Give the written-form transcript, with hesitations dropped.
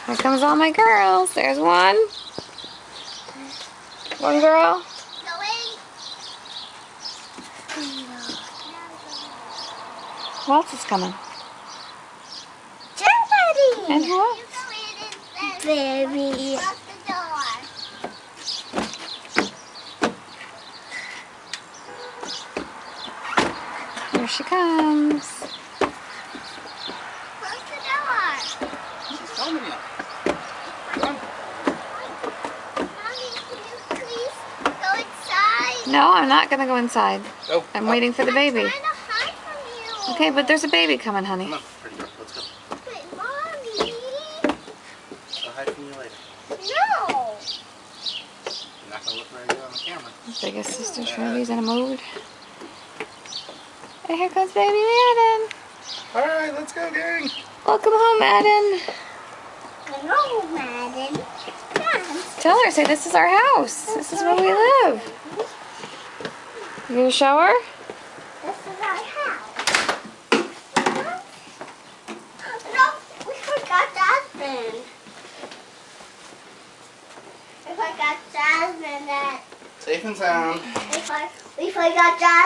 Here comes all my girls. There's one. One girl. Who else is coming? Somebody. And who else? Baby. Here she comes. Close the door. She's coming in. Come. Mommy, can you please go inside? No, I'm not going to go inside. Go. I'm waiting for the baby. I'm trying to hide from you. Okay, but there's a baby coming, honey. Come on, pretty girl. Let's go. Wait, Mommy. I'll hide from you later. No. You're not gonna look very good on the camera. Biggest sister Shirley's in a mood. And here comes baby Madden. All right, let's go, gang. Welcome home, Madden. Hello, Madden. Come. Tell her, say this is our house. This is where we live. You gonna show her? This is our house. No, we forgot Jasmine. We forgot Jasmine. Safe and sound. We forgot Jasmine.